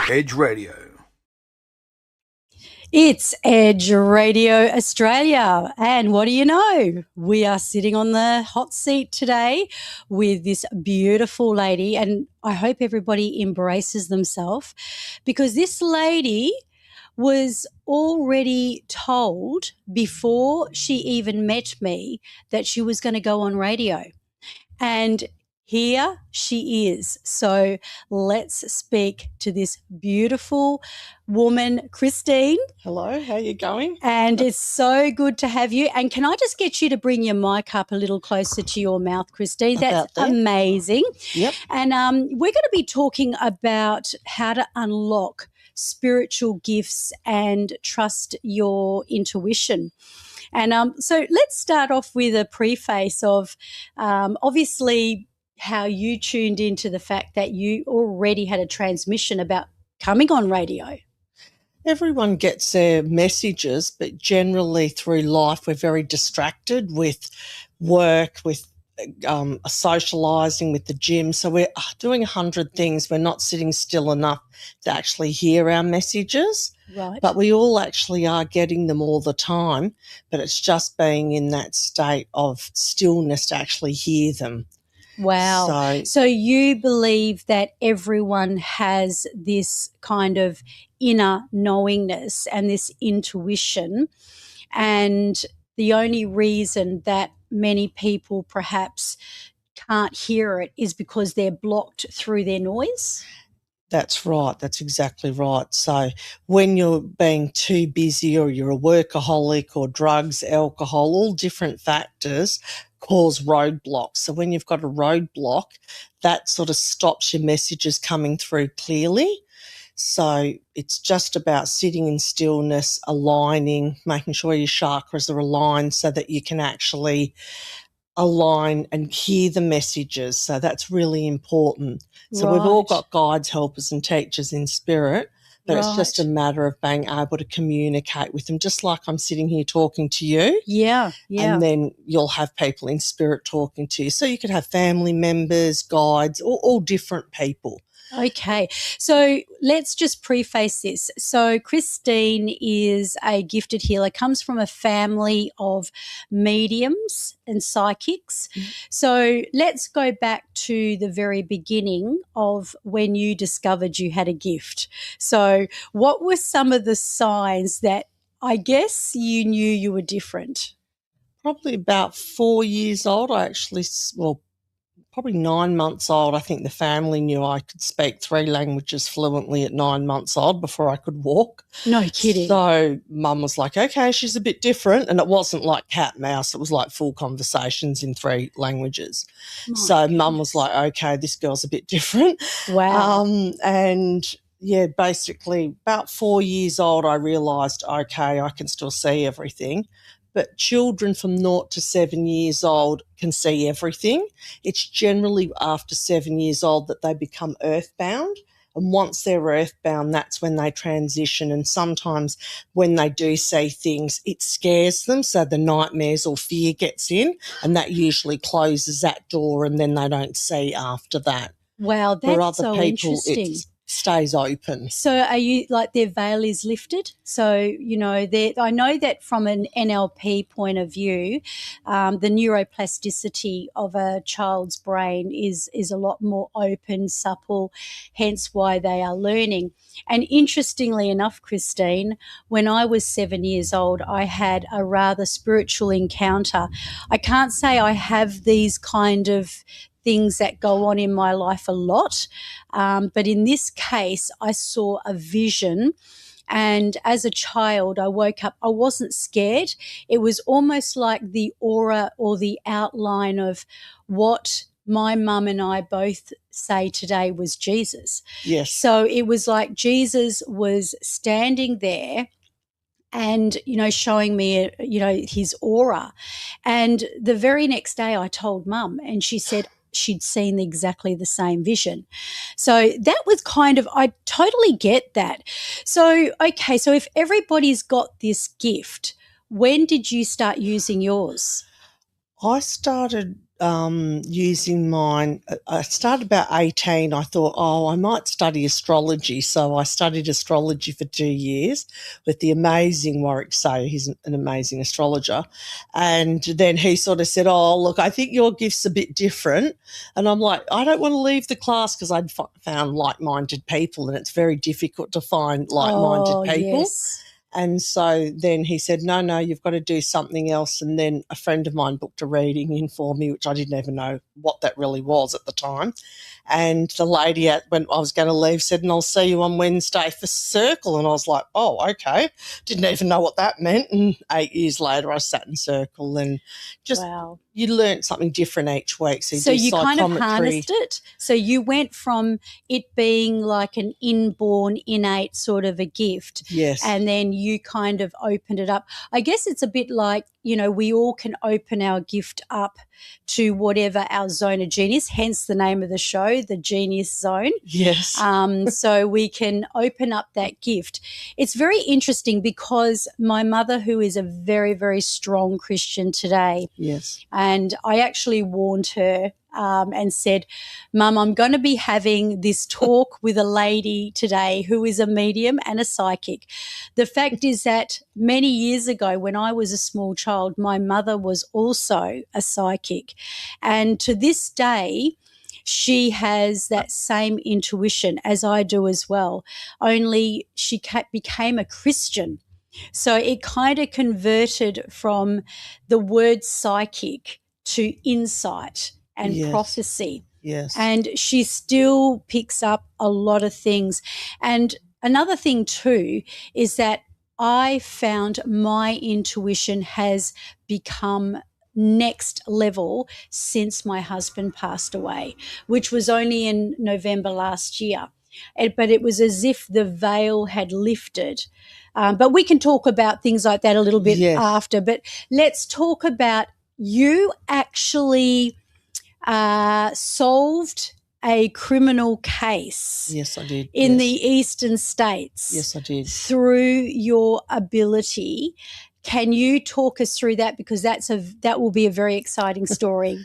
Edge Radio. It's Edge Radio Australia, and what do you know? We are sitting on the hot seat today with this beautiful lady, and I hope everybody embraces themselves because this lady was already told before she even met me that she was going to go on radio. And here she is. So let's speak to this beautiful woman, Christine. Hello, how are you going? And it's so good to have you. And can I just get you to bring your mic up a little closer to your mouth, Christine? That's amazing. Yep. And we're going to be talking about how to unlock spiritual gifts and trust your intuition. And so let's start off with a preface of obviously how you tuned into the fact that you already had a transmission about coming on radio. Everyone gets their messages, but generally through life we're very distracted with work, with socialising, with the gym. So we're doing 100 things. We're not sitting still enough to actually hear our messages. Right. But we all actually are getting them all the time, but it's just being in that state of stillness to actually hear them. Wow. So you believe that everyone has this kind of inner knowingness and this intuition, and the only reason that many people perhaps can't hear it is because they're blocked through their noise? That's right. That's exactly right. So when you're being too busy or you're a workaholic or drugs, alcohol, all different factors cause roadblocks. So when you've got a roadblock, that sort of stops your messages coming through clearly. So it's just about sitting in stillness, aligning, making sure your chakras are aligned so that you can actually align and hear the messages. So that's really important. So we've all got guides, helpers and teachers in spirit, but it's just a matter of being able to communicate with them, just like I'm sitting here talking to you. Yeah. And then you'll have people in spirit talking to you. So you could have family members, guides, all different people. Okay, so let's just preface this. So Christine is a gifted healer, comes from a family of mediums and psychics. Mm-hmm. So let's go back to the very beginning of when you discovered you had a gift. So what were some of the signs that I guess you knew you were different? Probably about 4 years old. Probably 9 months old. I think the family knew I could speak 3 languages fluently at 9 months old before I could walk. No kidding. So Mum was like, okay, she's a bit different. And it wasn't like cat mouse. It was like full conversations in 3 languages. So Mum was like, okay, this girl's a bit different. Wow. Basically about 4 years old, I realised, okay, I can still see everything. But children from 0 to 7 years old can see everything. It's generally after 7 years old that they become earthbound. And once they're earthbound, that's when they transition. And sometimes when they do see things, it scares them. So the nightmares or fear gets in, and that usually closes that door, and then they don't see after that. Wow, that's so interesting. It stays open. So are you like their veil is lifted? So, you know, I know that from an NLP point of view, the neuroplasticity of a child's brain is a lot more open, supple, hence why they are learning. And interestingly enough, Christine, when I was 7 years old, I had a rather spiritual encounter. I can't say I have these kind of things that go on in my life a lot. But in this case, I saw a vision. And as a child, I woke up, I wasn't scared. It was almost like the aura or the outline of what my mum and I both say today was Jesus. Yes. So it was like Jesus was standing there and, you know, showing me, you know, his aura. And the very next day I told Mum, and she said she'd seen exactly the same vision. So that was kind of, I totally get that. So, okay, so if everybody's got this gift, when did you start using yours? I started using mine. I started about 18. I thought, I might study astrology. So I studied astrology for 2 years with the amazing Warwick Sayer. He's an amazing astrologer. And then he sort of said, look, I think your gift's a bit different. And I'm like, I don't want to leave the class because I'd found like-minded people, and it's very difficult to find like-minded people. Yes. And so then he said, no, you've got to do something else. And then a friend of mine booked a reading in for me, which I didn't even know what that really was at the time. And the lady, when I was going to leave, said, and I'll see you on Wednesday for Circle. And I was like, okay. Didn't even know what that meant. And 8 years later, I sat in Circle, and just you learnt something different each week. So you kind of harnessed it. So you went from it being like an inborn, innate sort of a gift. Yes. And then you kind of opened it up. I guess it's a bit like, we all can open our gift up to whatever our zone of genius, hence the name of the show, the Genius Zone. Yes. So we can open up that gift. It's very interesting because my mother, who is a very, very strong Christian today, yes, and I actually warned her and said, Mum, I'm going to be having this talk with a lady today who is a medium and a psychic. The fact is that many years ago when I was a small child, my mother was also a psychic. And to this day, she has that same intuition as I do as well, only she became a Christian. So it kind of converted from the word psychic to insight and prophecy. Yes. And she still picks up a lot of things. And another thing too is that I found my intuition has become next level since my husband passed away, which was only in November last year. But it was as if the veil had lifted. But we can talk about things like that a little bit after. But let's talk about you actually solved a criminal case. Yes, I did. In the eastern states. Yes, I did. Through your ability. Can you talk us through that? Because that will be a very exciting story.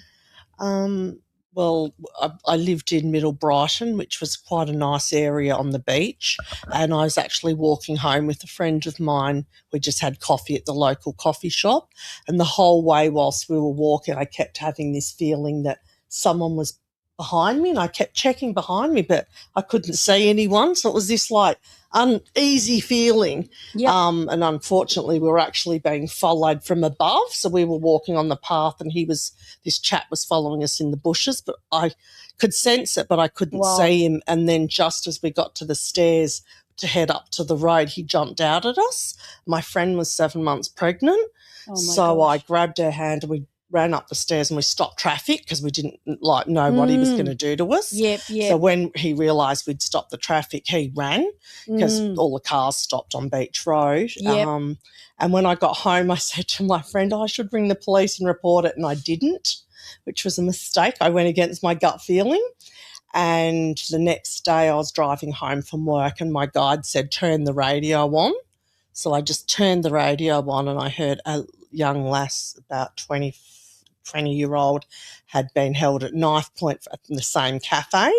Well, I lived in Middle Brighton, which was quite a nice area on the beach, and I was actually walking home with a friend of mine. We just had coffee at the local coffee shop, and the whole way whilst we were walking, I kept having this feeling that someone was behind me, and I kept checking behind me, but I couldn't see anyone, so it was this like uneasy feeling. Yep. And unfortunately we were actually being followed from above, so we were walking on the path and this chap was following us in the bushes, but I could sense it, but I couldn't see him. And then just as we got to the stairs to head up to the road, he jumped out at us. My friend was 7 months pregnant, so I grabbed her hand and we ran up the stairs and we stopped traffic because we didn't know what he was going to do to us. Yep. So when he realised we'd stopped the traffic, he ran because all the cars stopped on Beach Road. Yep. And when I got home, I said to my friend, I should ring the police and report it, and I didn't, which was a mistake. I went against my gut feeling. And the next day I was driving home from work and my guide said, turn the radio on. So I just turned the radio on and I heard a young lass, about 20-year-old, had been held at knife point in the same cafe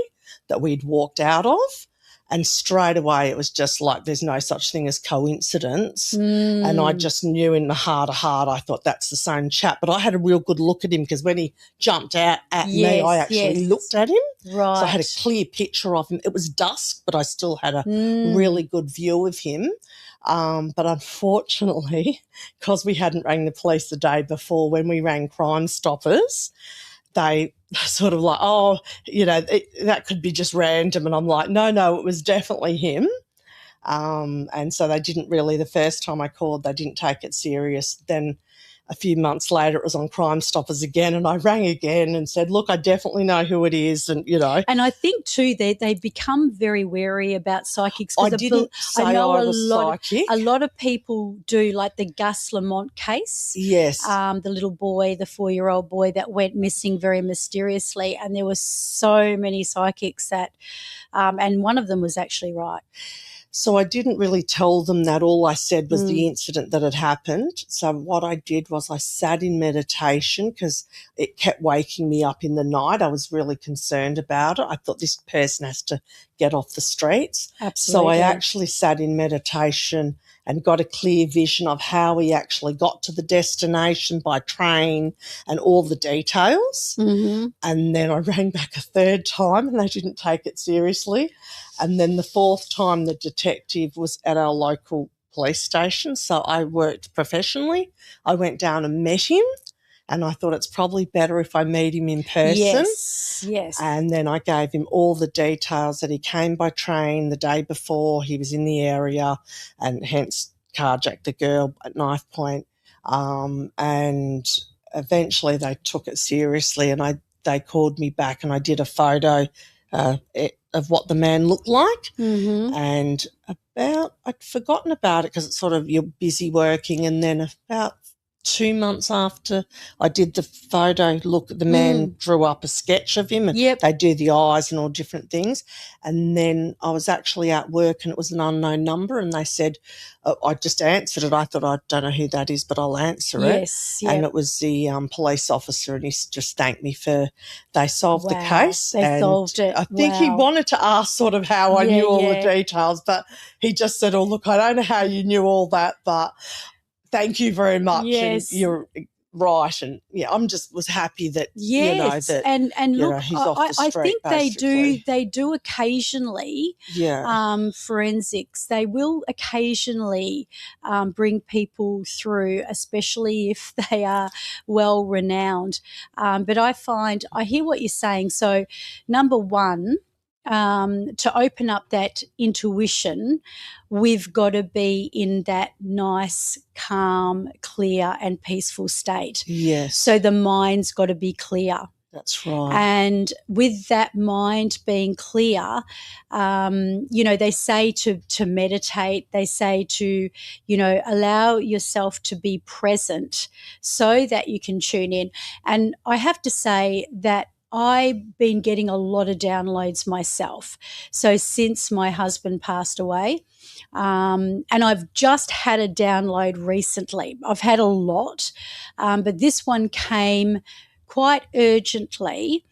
that we'd walked out of. And straight away it was just like there's no such thing as coincidence. And I just knew in the heart of heart, I thought that's the same chap. But I had a real good look at him because when he jumped out at me, I actually looked at him. Right. So I had a clear picture of him. It was dusk, but I still had a really good view of him. But unfortunately, because we hadn't rang the police the day before, when we rang Crime Stoppers, they sort of like, that could be just random. And I'm like, no, it was definitely him. And so they didn't really, the first time I called, they didn't take it serious. Then a few months later, it was on Crime Stoppers again, and I rang again and said, look, I definitely know who it is, and, And I think, too, they become very wary about psychics. I didn't say I was psychic. A lot of people do, like the Gus Lamont case. Yes. The little boy, the 4-year-old boy that went missing very mysteriously, and there were so many psychics that and one of them was actually right. So I didn't really tell them that. All I said was the incident that had happened. So what I did was I sat in meditation because it kept waking me up in the night. I was really concerned about it. I thought this person has to get off the streets. Absolutely. So I actually sat in meditation and got a clear vision of how he actually got to the destination by train and all the details. Mm-hmm. And then I rang back a third time and they didn't take it seriously. And then the fourth time, the detective was at our local police station. So I worked professionally. I went down and met him, and I thought it's probably better if I meet him in person. Yes. And then I gave him all the details that he came by train the day before, he was in the area, and hence carjacked a girl at knife point. And eventually they took it seriously, and they called me back, and I did a photo of what the man looked like. Mm-hmm. And I'd forgotten about it because it's sort of you're busy working, and then about 2 months after I did the photo, the man drew up a sketch of him, and they do the eyes and all different things. And then I was actually at work and it was an unknown number, and they said, I just answered it. I thought, I don't know who that is, but I'll answer it. And it was the police officer, and he just thanked me they solved the case. They solved it. I think he wanted to ask sort of how I knew all the details, but he just said, look, I don't know how you knew all that, but thank you very much. Yes. And you're right. And I'm just was happy that, that, and look, he's off the street, I think basically. they do occasionally, forensics, they will occasionally bring people through, especially if they are well renowned. But I hear what you're saying. So number one, to open up that intuition, we've got to be in that nice, calm, clear and peaceful state. Yes. So the mind's got to be clear. That's right. And with that mind being clear, they say to meditate, they say to, allow yourself to be present so that you can tune in. And I have to say that I've been getting a lot of downloads myself. So since my husband passed away, and I've just had a download recently. I've had a lot, but this one came quite urgently,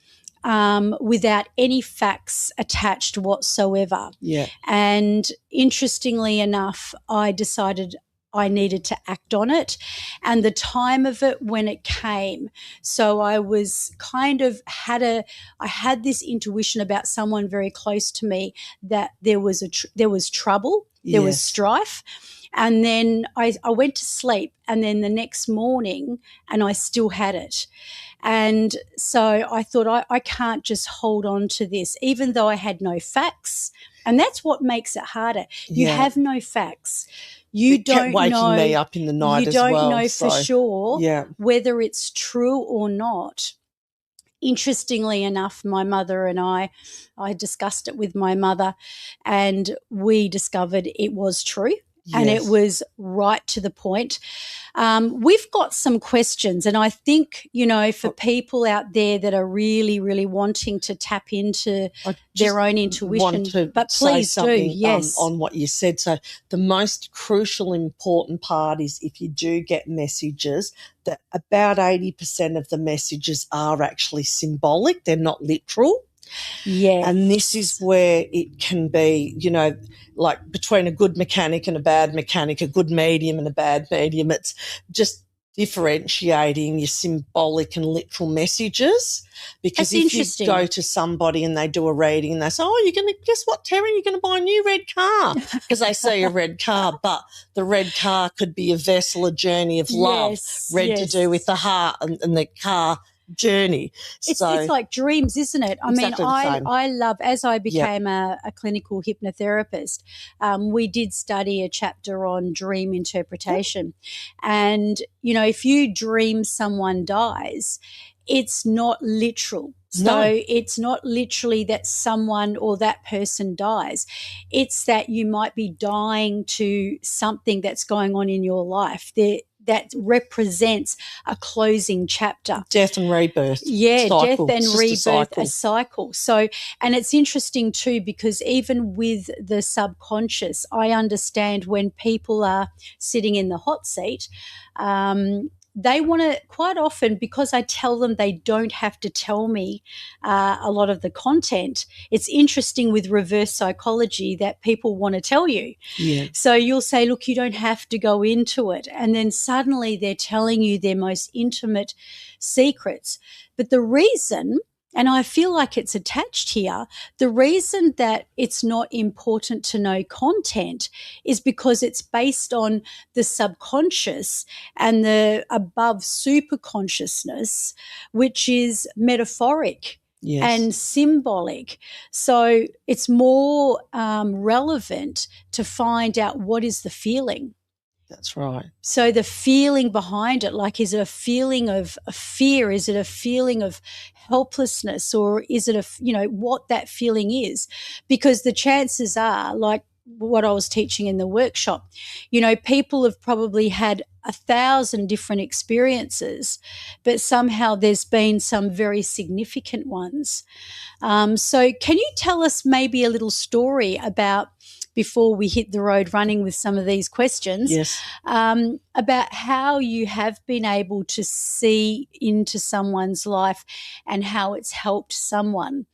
without any facts attached whatsoever. Yeah. And interestingly enough, I decided I needed to act on it, and the time of it when it came. So I was kind of I had this intuition about someone very close to me that there was trouble, there was strife. And then I went to sleep, and then the next morning, and I still had it. And so I thought I can't just hold on to this, even though I had no facts. And that's what makes it harder. You have no facts. It kept waking me up in the night as well. You don't know for sure whether it's true or not. Interestingly enough, my mother and I discussed it with my mother, and we discovered it was true. Yes. And it was right to the point. We've got some questions, and I think, for people out there that are really, really wanting to tap into their own intuition, but please do, yes. On what you said. So the most crucial, important part is if you do get messages, that about 80% of the messages are actually symbolic. They're not literal. Yeah. And this is where it can be, like between a good mechanic and a bad mechanic, a good medium and a bad medium. It's just differentiating your symbolic and literal messages. Because that's if you go to somebody and they do a reading and they say, you're going to, guess what, Terry, you're going to buy a new red car, because they see a red car, but the red car could be a vessel, a journey of love, to do with the heart and the car journey. It's like dreams, isn't it? I love, as I became a clinical hypnotherapist, we did study a chapter on dream interpretation. And, if you dream someone dies, it's not literal. So it's not literally that someone or that person dies. It's that you might be dying to something that's going on in your life. that represents a closing chapter. Death and rebirth. Yeah, cycle. death and It's just rebirth, a a cycle. So, and it's interesting too, because even with the subconscious, I understand when people are sitting in the hot seat, they want to, quite often, because I tell them they don't have to tell me a lot of the content. It's interesting with reverse psychology that people want to tell you. Yeah. So you'll say, look, you don't have to go into it. And then suddenly they're telling you their most intimate secrets. But the reason, and I feel like it's attached here, the reason that it's not important to know content is because it's based on the subconscious and the above super consciousness, which is metaphoric. Yes. And symbolic. So it's more relevant to find out what is the feeling. That's right. So the feeling behind it, like, is it a feeling of a fear? Is it a feeling of helplessness? Or is it what that feeling is? Because the chances are, like what I was teaching in the workshop, people have probably had 1,000 different experiences, but somehow there's been some very significant ones. So can you tell us maybe a little story about, before we hit the road running with some of these questions, yes, about how you have been able to see into someone's life and how it's helped someone,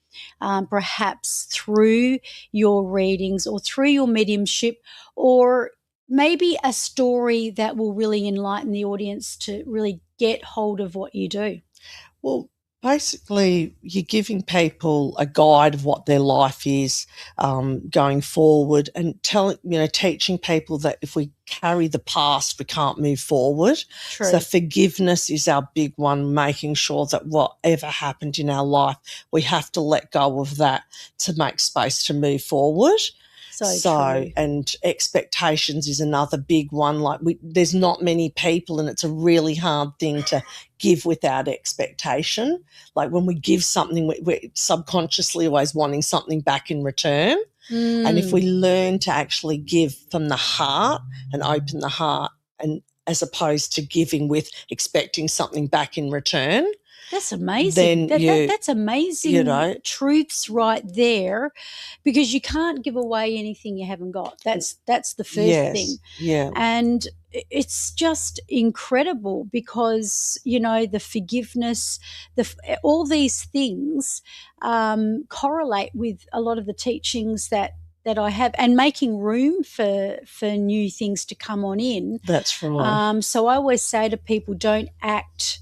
perhaps through your readings or through your mediumship, or maybe a story that will really enlighten the audience to really get hold of what you do? Well, basically, you're giving people a guide of what their life is going forward, and teaching people that if we carry the past, we can't move forward. True. So forgiveness is our big one, making sure that whatever happened in our life, we have to let go of that to make space to move forward. So true. And expectations is another big one. Like, there's not many people, and it's a really hard thing to give without expectation. Like, when we give something, we're subconsciously always wanting something back in return. And if we learn to actually give from the heart and open the heart, and as opposed to giving with expecting something back in return, that's amazing. That's amazing, truths right there, because you can't give away anything you haven't got. That's the first thing. Yeah. And it's just incredible because, the forgiveness, all these things correlate with a lot of the teachings that I have, and making room for new things to come on in. That's right. So I always say to people, don't act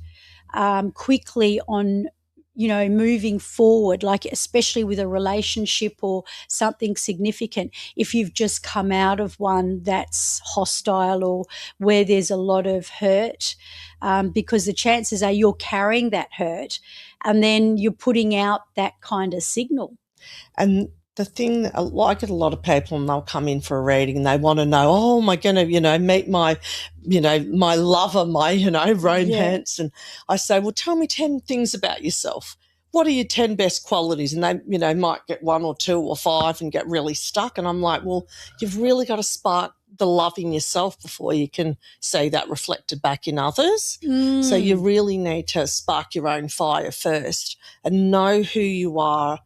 quickly on, moving forward, like especially with a relationship or something significant. If you've just come out of one that's hostile or where there's a lot of hurt, because the chances are you're carrying that hurt, and then you're putting out that kind of signal. And the thing that I get a lot of people, and they'll come in for a reading and they want to know, oh, am I going to, meet my, my lover, my, romance? Yeah. And I say, well, tell me 10 things about yourself. What are your 10 best qualities? And they, might get 1 or 2 or 5 and get really stuck. And I'm like, well, you've really got to spark the love in yourself before you can see that reflected back in others. So you really need to spark your own fire first and know who you are,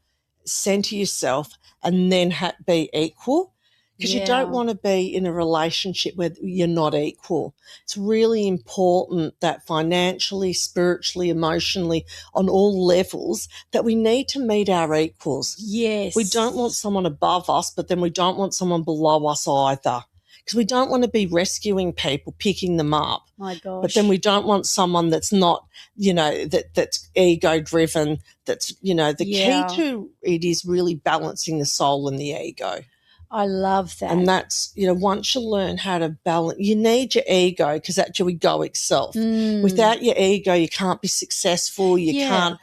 center yourself, and then be equal, because you don't want to be in a relationship where you're not equal. It's really important that financially, spiritually, emotionally, on all levels, that we need to meet our equals. Yes. We don't want someone above us, but then we don't want someone below us either, because we don't want to be rescuing people, picking them up. My gosh. But then we don't want someone that's not, that's ego-driven. That's, the key to it is really balancing the soul and the ego. I love that. And that's, once you learn how to balance, you need your ego, because that's your egoic self. Without your ego, you can't be successful. You can't,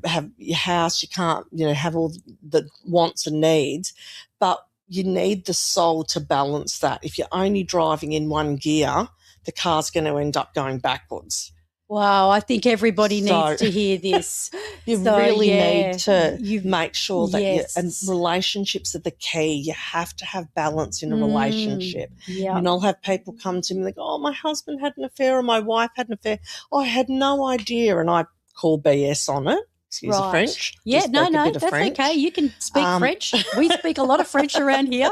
have your house. You can't, have all the wants and needs. But you need the soul to balance that. If you're only driving in one gear, the car's going to end up going backwards. Wow, I think everybody So needs to hear this. you So, really yeah, need to you've make sure that and yes. relationships are the key. You have to have balance in a relationship. Yeah. You know, I'll have people come to me like, oh, my husband had an affair or my wife had an affair. I had no idea, and I call BS on it. Excuse the French. Yeah, Just speak a bit of that's French. okay. You can speak French. We speak a lot of French around here.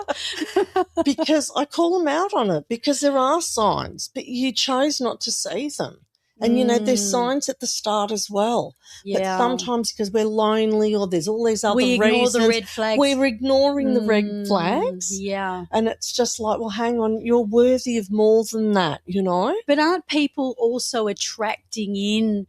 Because I call them out on it, because there are signs, but you chose not to see them. And, you know, there's signs at the start as well. Yeah. But sometimes because we're lonely or there's all these other We ignore reasons, the red flags. we're ignoring the red flags. Yeah. And it's just like, well, hang on, you're worthy of more than that, you know? But aren't people also attracting in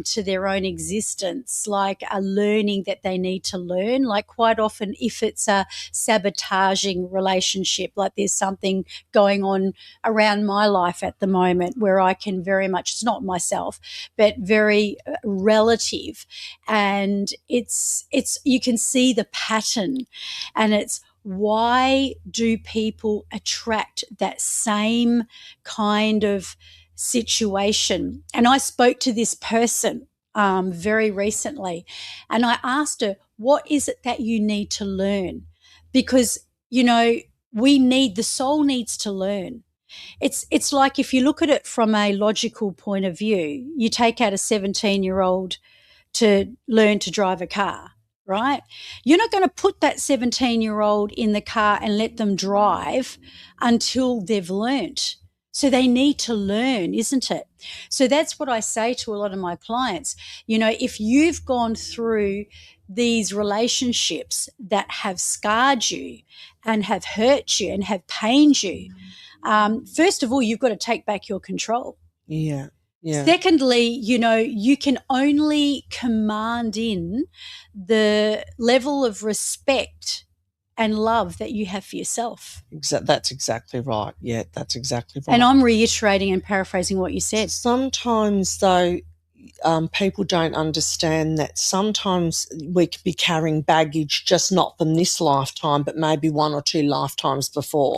to their own existence, like a learning that they need to learn? Like quite often, if it's a sabotaging relationship, like there's something going on around my life at the moment where I can very much, it's not myself, but very relative. And it's you can see the pattern, and it's, why do people attract that same kind of situation? And I spoke to this person very recently, and I asked her, what is it that you need to learn? Because, you know, the soul needs to learn. It's like, if you look at it from a logical point of view, you take out a 17-year-old to learn to drive a car, right? You're not going to put that 17-year-old in the car and let them drive until they've learnt. So they need to learn, isn't it? So that's what I say to a lot of my clients. You know, if you've gone through these relationships that have scarred you and have hurt you and have pained you, first of all, you've got to take back your control. Yeah. Yeah. Secondly, you know, you can only command in the level of respect and love that you have for yourself. That's exactly right. Yeah, that's exactly right. And I'm reiterating and paraphrasing what you said. Sometimes, though, people don't understand that sometimes we could be carrying baggage, just not from this lifetime, but maybe one or two lifetimes before.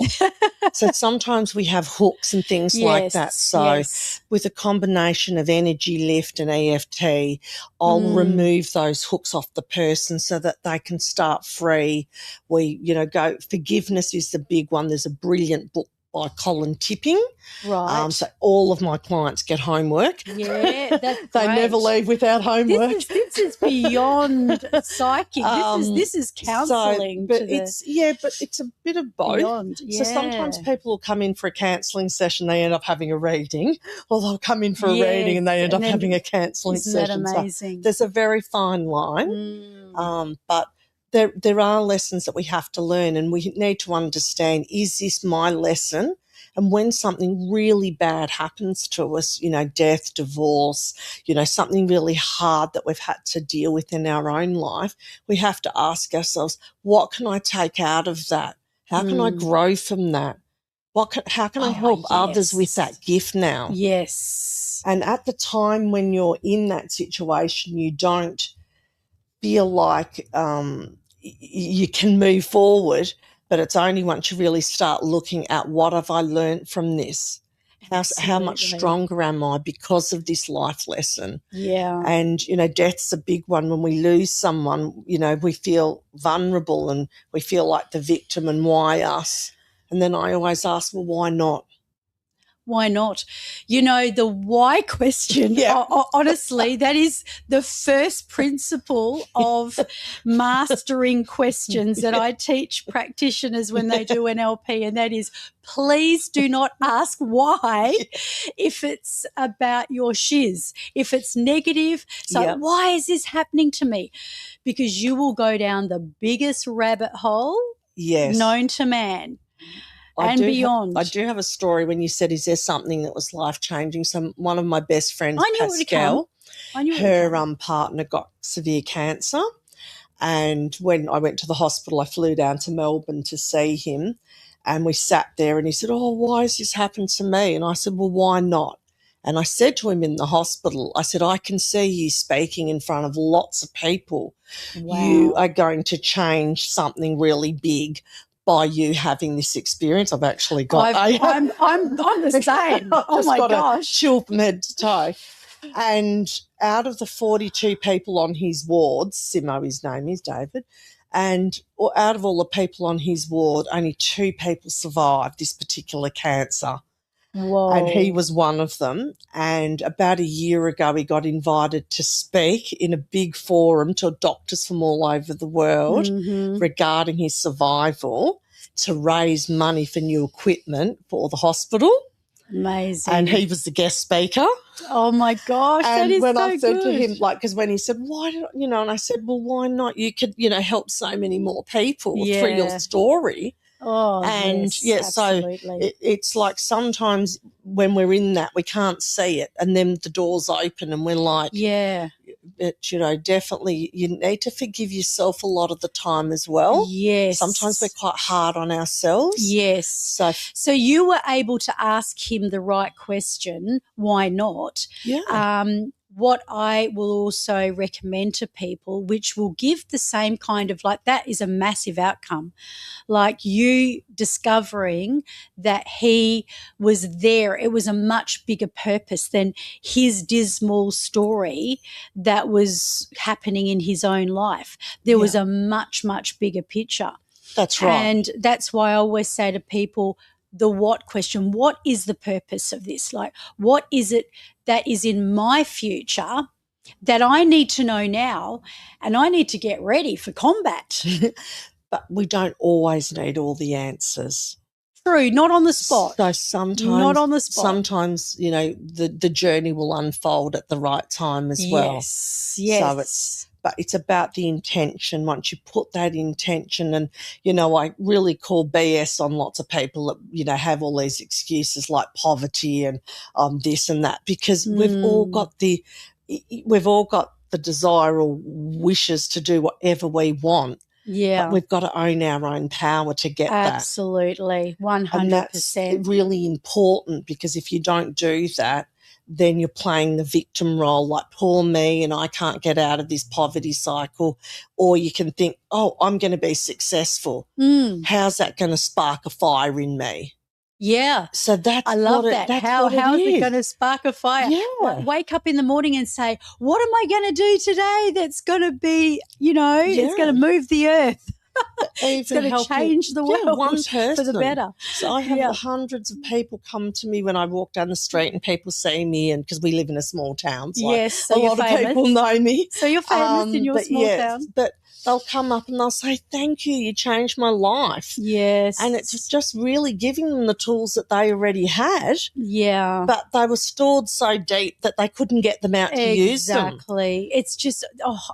So sometimes we have hooks and things like that. So with a combination of energy lift and EFT, I'll remove those hooks off the person so that they can start free. We, you know, forgiveness is the big one. There's a brilliant book by Colin Tipping. Right. So all of my clients get homework. Yeah, that's They great. never leave without homework. This is beyond psychic. This is counselling. But it's a bit of both. Beyond, yeah. So sometimes people will come in for a counselling session, they end up having a reading, or they'll come in for a reading and they end up having a counselling session. Isn't that amazing? So there's a very fine line, but there are lessons that we have to learn, and we need to understand, is this my lesson? And when something really bad happens to us, you know, death, divorce, you know, something really hard that we've had to deal with in our own life, we have to ask ourselves, what can I take out of that? How can I grow from that? How can I help others with that gift now? Yes. And at the time when you're in that situation, you don't feel like you can move forward, but it's only once you really start looking at, what have I learned from this? How much stronger am I because of this life lesson? Yeah. And, you know, death's a big one. When we lose someone, you know, we feel vulnerable and we feel like the victim, and why us? And then I always ask, well, why not? Why not? You know, the why question, honestly, that is the first principle of mastering questions that I teach practitioners when they do NLP, and that is, please do not ask why if it's about your shiz. If it's negative, so why is this happening to me? Because you will go down the biggest rabbit hole known to man. Beyond. I do have a story when you said, is there something that was life-changing? So one of my best friends, Pascal, her partner got severe cancer, and when I went to the hospital, I flew down to Melbourne to see him, and we sat there, and he said, oh, why has this happened to me? And I said, well, why not? And I said to him in the hospital, I said, I can see you speaking in front of lots of people. Wow. You are going to change something really big by you having this experience. I've actually got... I'm the same. Oh, my gosh. Chill from head to toe. And out of the 42 people on his ward, Simo, his name is David, and out of all the people on his ward, only 2 people survived this particular cancer. Whoa. And he was one of them. And about a year ago, he got invited to speak in a big forum to doctors from all over the world regarding his survival, to raise money for new equipment for the hospital. Amazing. And he was the guest speaker. Oh, my gosh, and that is when so I said good. to him, like, because when he said, why did and I said, well, why not? You could, help so many more people through your story. Oh, and yes, absolutely. So it's like sometimes when we're in that, we can't see it, and then the doors open and we're like, yeah. But, definitely you need to forgive yourself a lot of the time as well. Yes. Sometimes we're quite hard on ourselves. Yes. So you were able to ask him the right question, why not? Yeah. What I will also recommend to people, which will give the same kind of, like, that is a massive outcome. Like, you discovering that he was there, it was a much bigger purpose than his dismal story that was happening in his own life. There was a much, much bigger picture. That's right. And that's why I always say to people, the what question, what is the purpose of this? Like, what is it that is in my future that I need to know now, and I need to get ready for combat? But we don't always need all the answers. True, not on the spot. So sometimes, not on the spot. Sometimes, the journey will unfold at the right time as well. Yes. So it's about the intention. Once you put that intention, and, I really call BS on lots of people that, have all these excuses like poverty and this and that, because we've all got the desire or wishes to do whatever we want. Yeah. But we've got to own our own power to get that. Absolutely, 100%. And that's really important, because if you don't do that, then you're playing the victim role, like, poor me, and I can't get out of this poverty cycle. Or you can think, oh, I'm going to be successful. How's that going to spark a fire in me? Yeah. So I love that. How is it going to spark a fire? Yeah. Like, wake up in the morning and say, what am I going to do today that's going to be, it's going to move the earth. It's going to change the world one person. for the better. So I have hundreds of people come to me when I walk down the street, and people see me, and because we live in a small town, so yes, so a lot of people know me. So you're famous in your small town. But they'll come up and they'll say, thank you changed my life. Yes. And it's just really giving them the tools that they already had. Yeah. But they were stored so deep that they couldn't get them out to use them. Exactly. It's just,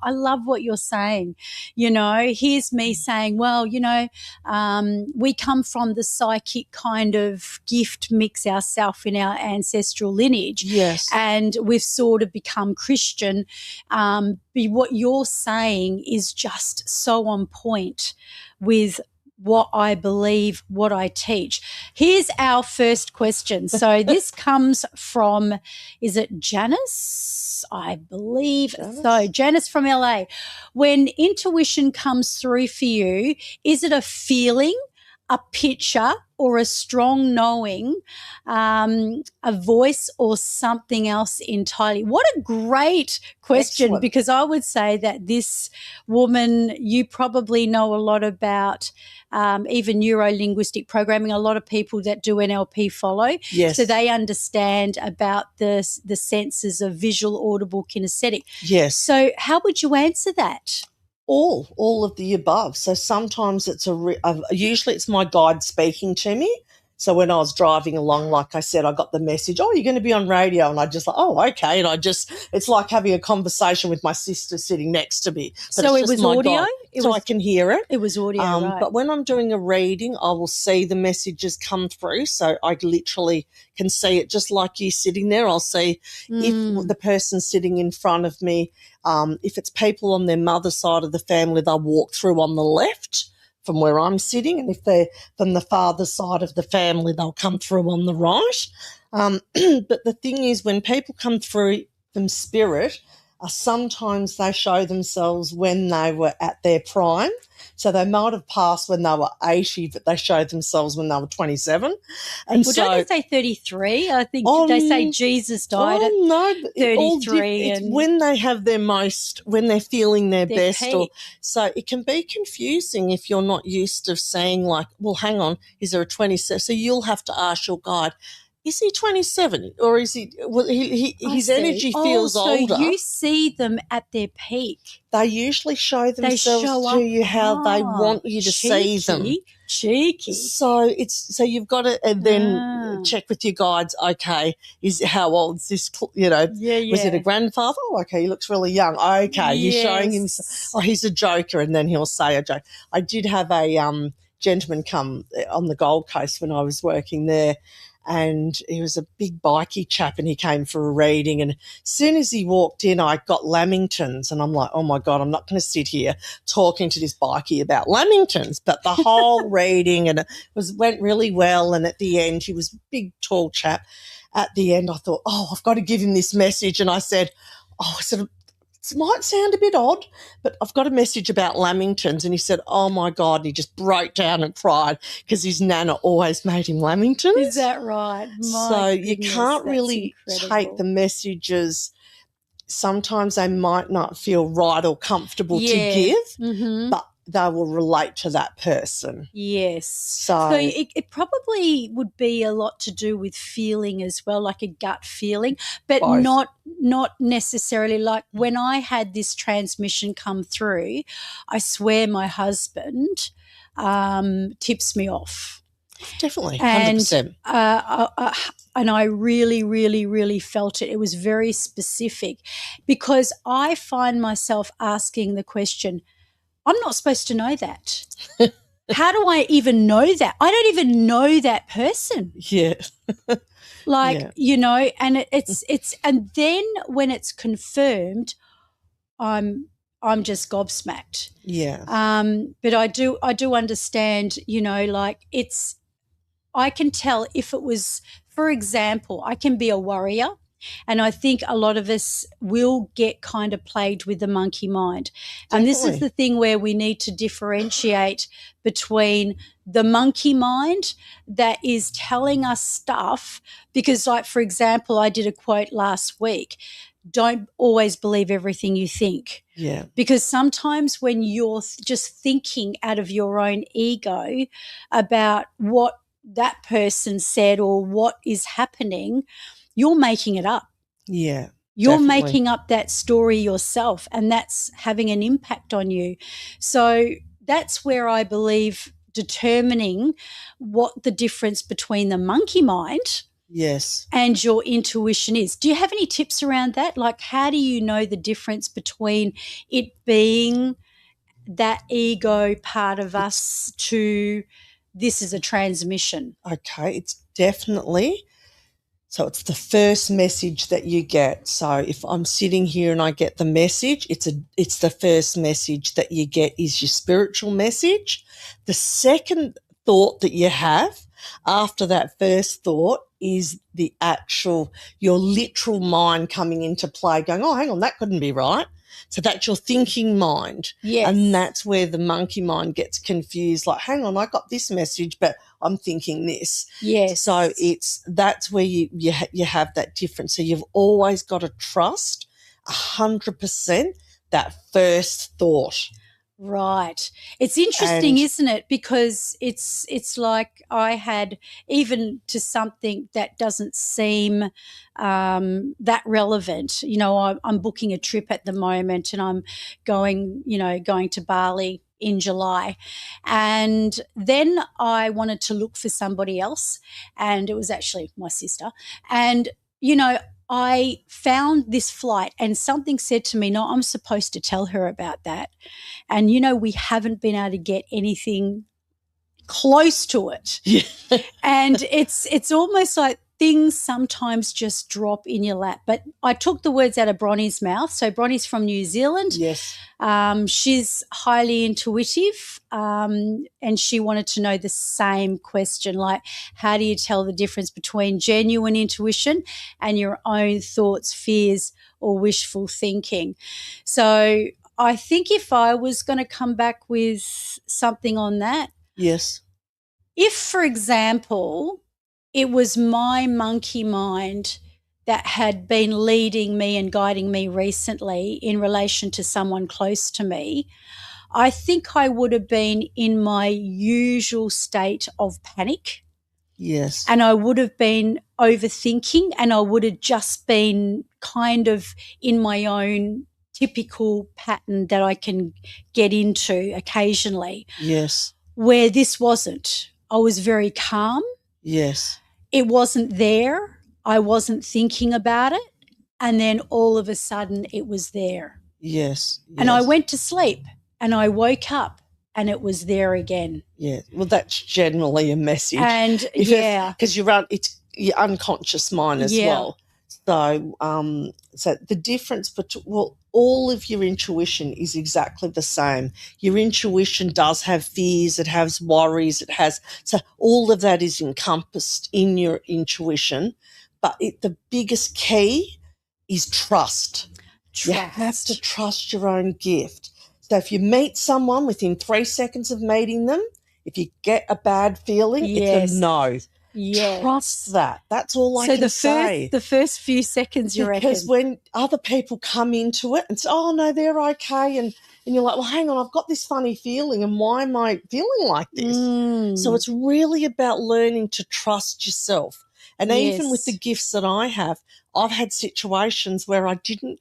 I love what you're saying. Here's me saying, well, we come from the psychic kind of gift mix ourselves in our ancestral lineage. Yes. And we've sort of become Christian. What you're saying is just so on point with what I believe, what I teach. Here's our first question. So this comes from, is it Janice? I believe so. Janice from LA. When intuition comes through for you, is it a feeling, a picture, or a strong knowing, a voice, or something else entirely? What a great question. Excellent. Because I would say that this woman, you probably know a lot about even neuro-linguistic programming. A lot of people that do NLP follow. Yes. So they understand about the senses of visual, audible, kinesthetic. Yes. So how would you answer that? All of the above. So sometimes it's usually it's my guide speaking to me. So when I was driving along, like I said, I got the message, oh, you're going to be on radio. And I just like, oh, okay. And it's like having a conversation with my sister sitting next to me. But so it was audio? I can hear it. It was audio, right. But when I'm doing a reading, I will see the messages come through. So I literally can see it just like you sitting there. I'll see if the person sitting in front of me, if it's people on their mother's side of the family, they'll walk through on the left from where I'm sitting, and if they're from the father's side of the family, they'll come through on the right. But the thing is, when people come through from spirit, Sometimes they show themselves when they were at their prime. So they might have passed when they were 80, but they showed themselves when they were 27. And Well, so, don't they say 33? I think they say Jesus died at no, 33. It's when they have their most, when they're feeling their best. peak. So it can be confusing if you're not used to saying like, well, hang on, is there a 27? So you'll have to ask your guide, is he 27 or is he, well, his energy feels older. So you see them at their peak. They usually show themselves to you how they want you to see them. Cheeky. So you've got to then check with your guides. Okay, how old is this? You know, was it a grandfather? Oh, okay, he looks really young. Okay, he's showing him. Oh, he's a joker, and then he'll say a joke. I did have a gentleman come on the Gold Coast when I was working there. And he was a big bikey chap and he came for a reading. And as soon as he walked in, I got Lamingtons. And I'm like, oh, my God, I'm not going to sit here talking to this bikey about Lamingtons. But the whole reading and went really well. And at the end, he was a big, tall chap. At the end, I thought, oh, I've got to give him this message. And I said, it might sound a bit odd, but I've got a message about Lamingtons. And he said, oh, my God. And he just broke down and cried because his nana always made him Lamingtons. Is that right? So you can't really take the messages. Sometimes they might not feel right or comfortable to give, but they will relate to that person. Yes. So it probably would be a lot to do with feeling as well, like a gut feeling, but not necessarily like when I had this transmission come through, I swear my husband tips me off. Definitely, 100%. And I really, really, really felt it. It was very specific because I find myself asking the question, I'm not supposed to know that. How do I even know that? I don't even know that person. Yeah. You know, and it's and then when it's confirmed, I'm just gobsmacked. Yeah. But I do understand, you know, like I can tell if it was, for example, I can be a worrier. And I think a lot of us will get kind of plagued with the monkey mind. Definitely. And this is the thing where we need to differentiate between the monkey mind that is telling us stuff because, like, for example, I did a quote last week, don't always believe everything you think. Yeah. Because sometimes when you're just thinking out of your own ego about what that person said or what is happening, you're making it up. Yeah. You're making up that story yourself, and that's having an impact on you. So that's where I believe determining what the difference between the monkey mind and your intuition is. Do you have any tips around that? Like, how do you know the difference between it being that ego part of us to this is a transmission? Okay, it's definitely. So it's the first message that you get. So if I'm sitting here and I get the message, it's the first message that you get is your spiritual message. The second thought that you have after that first thought is your literal mind coming into play going, oh, hang on, that couldn't be right. So that's your thinking mind. Yes. And that's where the monkey mind gets confused. Like, hang on, I got this message, but I'm thinking this. Yes. So that's where you have that difference. So you've always got to trust 100% that first thought. Right. It's interesting, isn't it? Because it's like I had, even to something that doesn't seem that relevant. You know, I'm booking a trip at the moment and I'm going to Bali in July. And then I wanted to look for somebody else, and it was actually my sister. And, you know, I found this flight and something said to me, no, I'm supposed to tell her about that. And, you know, we haven't been able to get anything close to it. Yeah. And it's almost like things sometimes just drop in your lap. But I took the words out of Bronnie's mouth. So Bronnie's from New Zealand. Yes. She's highly intuitive, and she wanted to know the same question, like, how do you tell the difference between genuine intuition and your own thoughts, fears, or wishful thinking? So I think if I was going to come back with something on that, Yes. if, for example, it was my monkey mind that had been leading me and guiding me recently in relation to someone close to me, I think I would have been in my usual state of panic. Yes. And I would have been overthinking, and I would have just been kind of in my own typical pattern that I can get into occasionally. Yes. Where this wasn't. I was very calm. Yes. It wasn't there. I wasn't thinking about it. And then all of a sudden it was there. Yes. And I went to sleep and I woke up and it was there again. Yeah. Well, that's generally a message. And because it's your unconscious mind as well. So the difference between, all of your intuition is exactly the same. Your intuition does have fears, it has worries, so all of that is encompassed in your intuition. But the biggest key is trust. You have to trust your own gift. So if you meet someone within 3 seconds of meeting them, if you get a bad feeling, it's a no. Yes. Trust that. That's all I can say. So the first few seconds, you reckon? Because when other people come into it and say, oh, no, they're okay, and you're like, well, hang on, I've got this funny feeling, and why am I feeling like this? So it's really about learning to trust yourself. And even with the gifts that I have, I've had situations where I didn't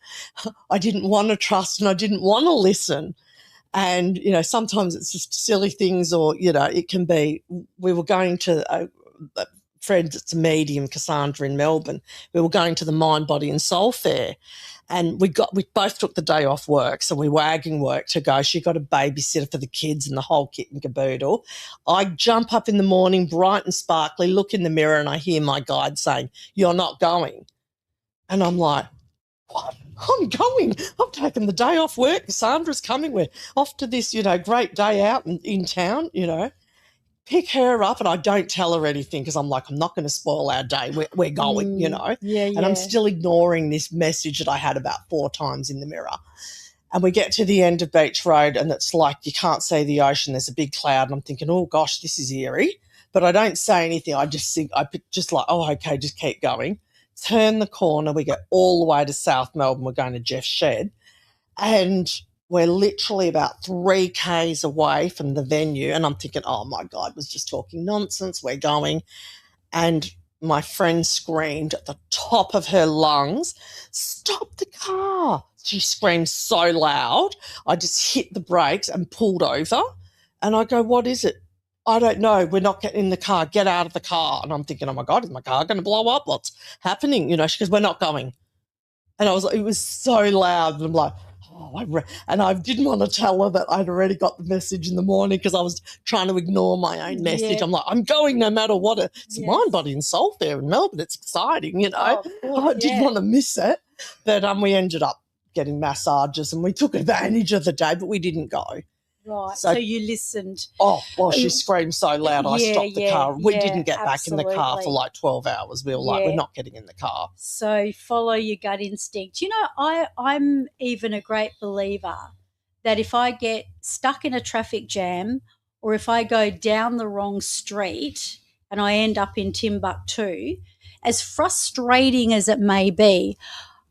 want to trust and I didn't want to listen. And, sometimes it's just silly things, or, it can be, we were going to a friend that's a medium, Cassandra, in Melbourne. We were going to the Mind, Body and Soul Fair, and we both took the day off work, so we were wagging work to go. She got a babysitter for the kids and the whole kit and caboodle. I jump up in the morning, bright and sparkly, look in the mirror, and I hear my guide saying, "You're not going." And I'm like, what? I'm going. I've taken the day off work. Cassandra's coming. We're off to this, great day out in town, Pick her up, and I don't tell her anything because I'm like, I'm not going to spoil our day. We're going, And I'm still ignoring this message that I had about 4 times in the mirror. And we get to the end of Beach Road, and it's like you can't see the ocean. There's a big cloud, and I'm thinking, oh, gosh, this is eerie. But I don't say anything. I just think, just like, oh, okay, just keep going. Turn the corner. We get all the way to South Melbourne. We're going to Jeff's Shed. And we're literally about 3 k's away from the venue, and I'm thinking, oh, my God, was just talking nonsense. We're going. And my friend screamed at the top of her lungs, "Stop the car." She screamed so loud, I just hit the brakes and pulled over. And I go, "What is it?" "I don't know. We're not getting in the car. Get out of the car." And I'm thinking, oh, my God, is my car going to blow up? What's happening? She goes, "We're not going." And I was like, it was so loud. And I'm like, and I didn't want to tell her that I'd already got the message in the morning because I was trying to ignore my own message. I'm like, I'm going no matter what. It's a Mind, Body and Soul Fair in Melbourne. It's exciting, I didn't want to miss it. But we ended up getting massages, and we took advantage of the day, but we didn't go. Right. So you listened. Oh, well, she screamed so loud I stopped the car. We didn't get back in the car for like 12 hours. We were like, we're not getting in the car. So follow your gut instinct. I'm even a great believer that if I get stuck in a traffic jam, or if I go down the wrong street and I end up in Timbuktu, as frustrating as it may be,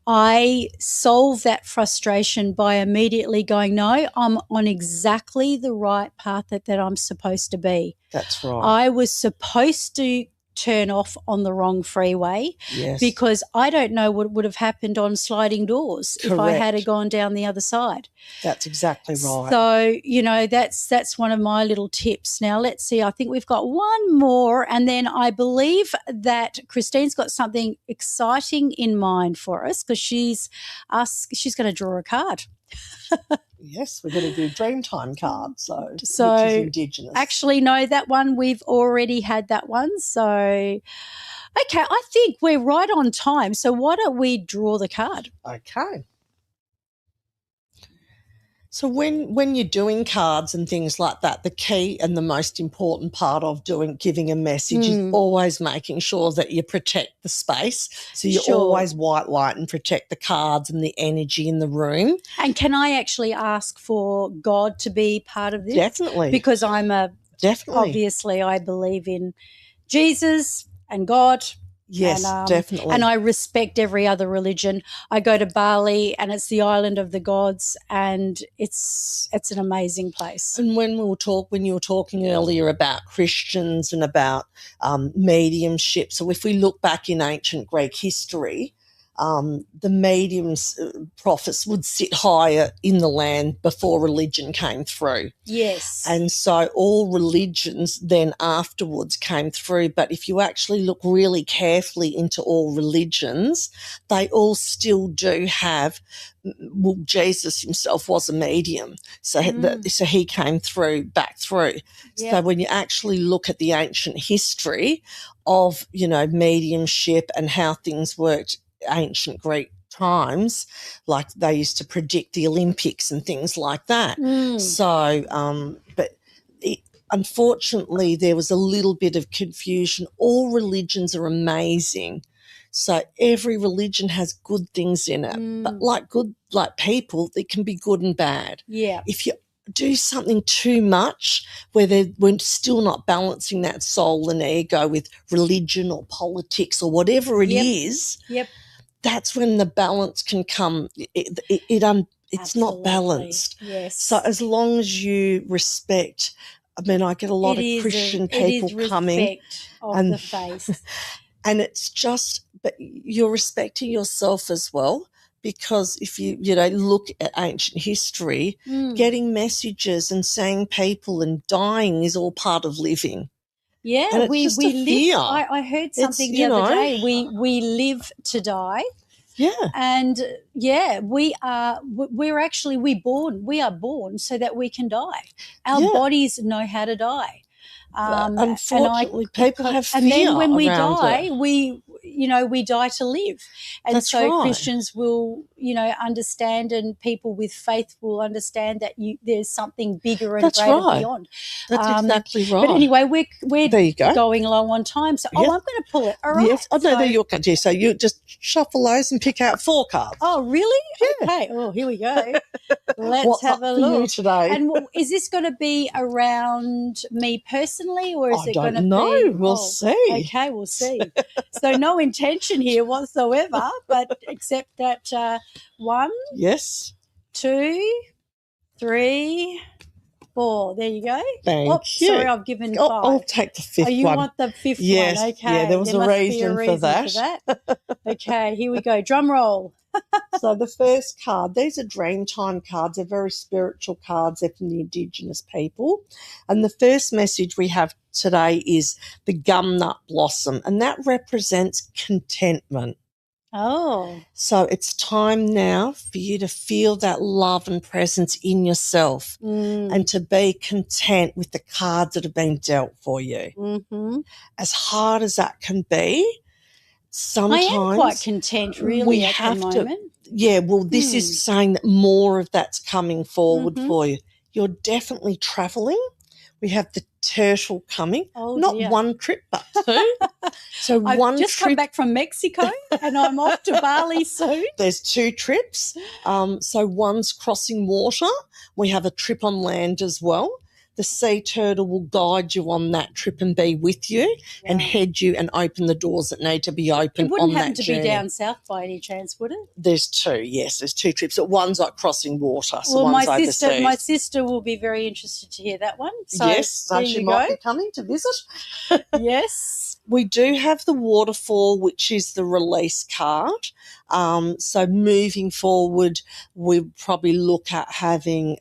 I solve that frustration by immediately going, no, I'm on exactly the right path that I'm supposed to be. That's right. I was supposed to turn off on the wrong freeway because I don't know what would have happened on sliding doors if I had gone down the other side. That's exactly right. So, that's one of my little tips. Now, let's see. I think we've got one more, and then I believe that Christine's got something exciting in mind for us because she's going to draw a card. Yes, we're going to do Dreamtime cards, which is Indigenous. Actually, no, that one we've already had that one. So, Okay, I think we're right on time. So why don't we draw the card? Okay. So when you're doing cards and things like that, the key and the most important part of giving a message is always making sure that you protect the space. So you always white light and protect the cards and the energy in the room. And can I actually ask for God to be part of this? Definitely. Because obviously I believe in Jesus and God. Yes, definitely. And I respect every other religion. I go to Bali and it's the island of the gods, and it's an amazing place. And when you were talking earlier about Christians and about mediumship, so if we look back in ancient Greek history, the mediums, prophets would sit higher in the land before religion came through. Yes. And so all religions then afterwards came through. But if you actually look really carefully into all religions, they all still do have, well, Jesus himself was a medium. So, so he came back through. Yep. So when you actually look at the ancient history of, mediumship and how things worked, ancient Greek times, like they used to predict the Olympics and things like that. So, but unfortunately, there was a little bit of confusion. All religions are amazing. So every religion has good things in it, but like people, they can be good and bad. Yeah. If you do something too much where we're still not balancing that soul and ego with religion or politics or whatever it is, that's when the balance can come. It's not balanced. Yes. So as long as you respect, I mean, I get a lot of Christian people coming. Of the faith. And it's just, but you're respecting yourself as well. Because if you look at ancient history, getting messages and seeing people and dying is all part of living. Yeah, and it's just a fear. I heard something the other day. We live to die. Yeah. And we are born so that we can die. Our bodies know how to die. Unfortunately, people have fear. And then when we die, it. we die to live. And That's so right. Christians will, understand, and people with faith will understand that there's something bigger and greater beyond. That's exactly right. But anyway, we're there you go. going low on time. So, I'm going to pull it. All right. Yes. Oh, no, they're your cards. Yeah, so you just shuffle those and pick out 4 cards. Oh, really? Yeah. Okay. Oh, here we go. Let's What's have up a for look you today? And is this going to be around me personally, or is it going to be? I don't know. We'll see. Okay, we'll see. So no intention here whatsoever, but except that 1, yes, 2, 3, 4. There you go. Thank you. Sorry, I've given 5. I'll take the 5th one. You want the 5th yes. one? Okay. Yeah, there was a reason for that. Okay, here we go. Drum roll. So the first card, these are Dreamtime cards. They're very spiritual cards. They're from the Indigenous people. And the first message we have today is the gumnut blossom, and that represents contentment. Oh. So it's time now for you to feel that love and presence in yourself and to be content with the cards that have been dealt for you. Mm-hmm. As hard as that can be, sometimes I am quite content, really, at the moment. This is saying that more of that's coming forward for you. You're definitely travelling. We have the turtle coming. Not one trip, but 2. So I've just come back from Mexico and I'm off to Bali soon. There's 2 trips. So one's crossing water. We have a trip on land as well. The sea turtle will guide you on that trip and be with you and head you and open the doors that need to be open on that journey. It wouldn't happen to be down south by any chance, would it? There's 2, yes. There's 2 trips. But one's like crossing water, so well, one's overseas. My sister will be very interested to hear that one. So yes, so she might be coming to visit. Yes. We do have the waterfall, which is the release card. So moving forward, we'll probably look at having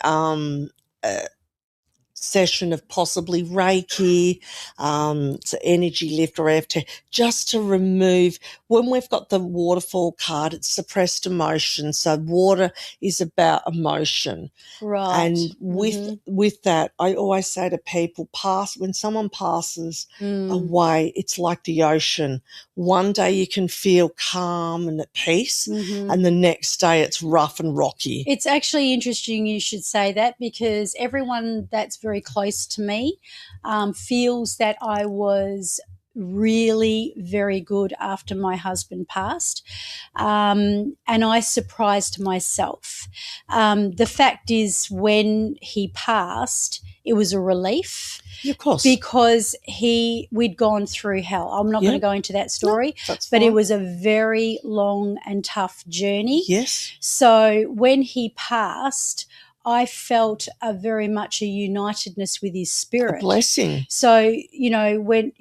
session of possibly Reiki, to energy lift or EFT, just to remove, when we've got the waterfall card, it's suppressed emotion. So water is about emotion. Right. And with that, I always say to people, when someone passes away, it's like the ocean. One day you can feel calm and at peace, and the next day it's rough and rocky. It's actually interesting you should say that, because everyone that's very close to me feels that I was really very good after my husband passed, and I surprised myself. The fact is, when he passed, it was a relief. Yeah, of course. Because we'd gone through hell. I'm not going to go into that story, but it was a very long and tough journey. Yes. So when he passed, I felt very much a unitedness with his spirit. A blessing. So, when,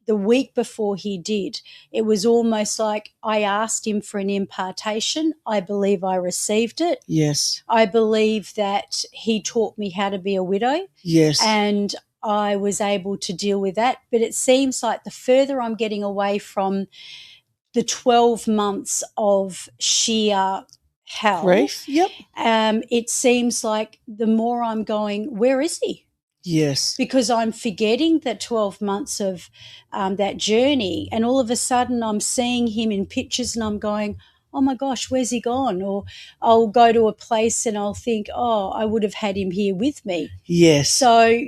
the week before he did, it was almost like I asked him for an impartation. I believe I received it. Yes. I believe that he taught me how to be a widow. Yes. And I was able to deal with that. But it seems like the further I'm getting away from the 12 months of sheer hell, grief, it seems like the more I'm going, where is he? Yes. Because I'm forgetting that 12 months of that journey, and all of a sudden I'm seeing him in pictures and I'm going, oh my gosh, where's he gone? Or I'll go to a place and I'll think, oh, I would have had him here with me. Yes. So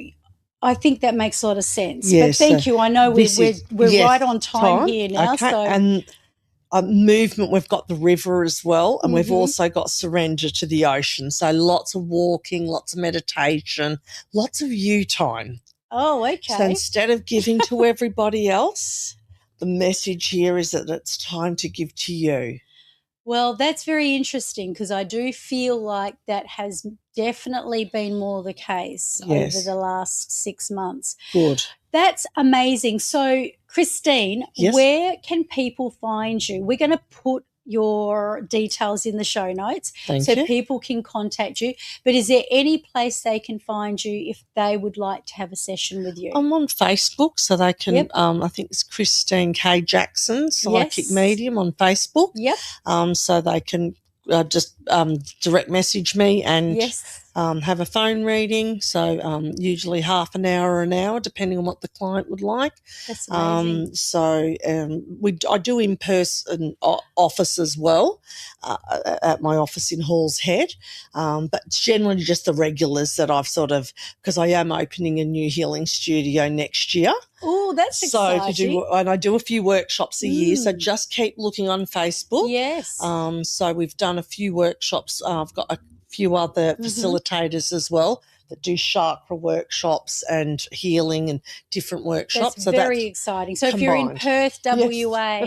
I think that makes a lot of sense. Yes. But thank you. I know we're right on time here now. Okay. So. And movement, we've got the river as well, and we've also got surrender to the ocean. So lots of walking, lots of meditation, lots of you time. Oh, okay. So instead of giving to everybody else, the message here is that it's time to give to you. Well, that's very interesting, because I do feel like that has definitely been more the case over the last 6 months. Good. That's amazing. So, Christine, where can people find you? We're going to put your details in the show notes so people can contact you. But is there any place they can find you if they would like to have a session with you? I'm on Facebook, so they can, I think it's Christine K. Jackson, Psychic Medium on Facebook. Yep. So they can just direct message me and have a phone reading. So usually half an hour or an hour, depending on what the client would like. That's amazing. So I do in-person office as well at my office in Hall's Head, but generally just the regulars that I've because I am opening a new healing studio next year. Oh, that's exciting. And I do a few workshops a year, so just keep looking on Facebook. Yes. So we've done a few workshops. I've got a few other facilitators as well that do chakra workshops and healing and different workshops. That's very exciting. So if you're in Perth, WA,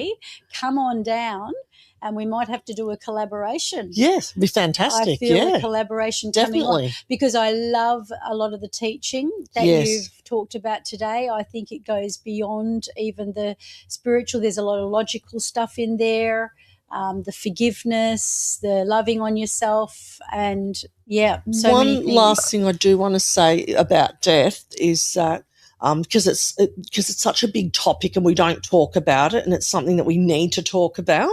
come on down. And we might have to do a collaboration. Yes, it'd be fantastic. I feel a collaboration coming on, because I love a lot of the teaching that you've talked about today. I think it goes beyond even the spiritual. There's a lot of logical stuff in there, the forgiveness, the loving on yourself, and so many things. One last thing I do want to say about death is that because it's such a big topic and we don't talk about it, and it's something that we need to talk about,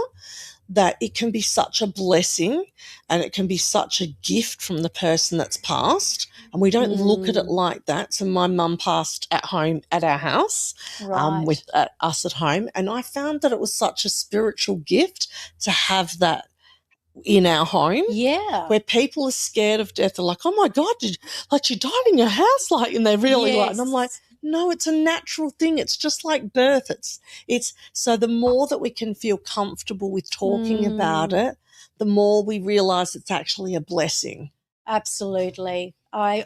that it can be such a blessing and it can be such a gift from the person that's passed, and we don't look at it like that. So my mum passed at home at our house, with us at home, and I found that it was such a spiritual gift to have that in our home, where people are scared of death. They're like, oh my God, you died in your house, and they're really and I'm like, no, it's a natural thing. It's just like birth. It's so the more that we can feel comfortable with talking about it, the more we realize it's actually a blessing. Absolutely. I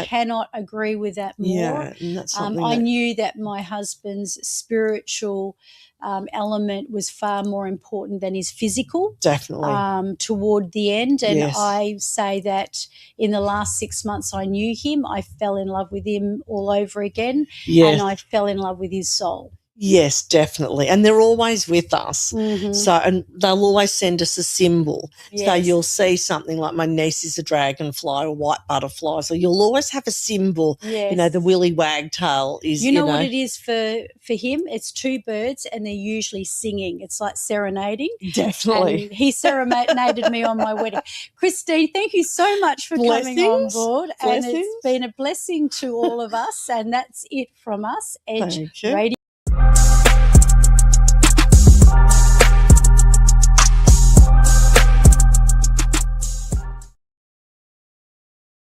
cannot agree with that more. Yeah, and that's something I knew that my husband's spiritual element was far more important than his physical. Definitely. Toward the end. And I say that in the last 6 months I knew him, I fell in love with him all over again. And I fell in love with his soul. Yes, definitely. And they're always with us. Mm-hmm. So, and they'll always send us a symbol. So Yes. you'll see something like my niece is a dragonfly or white butterfly. So you'll always have a symbol. Yes. You know, the willy wagtail is, you know what it is for him? It's two birds and they're usually singing. It's like serenading. Definitely. And he serenaded me on my wedding. Christine, thank you so much for coming on board. Blessings. And it's been a blessing to all of us. And that's it from us, Edge Thank you. Radio.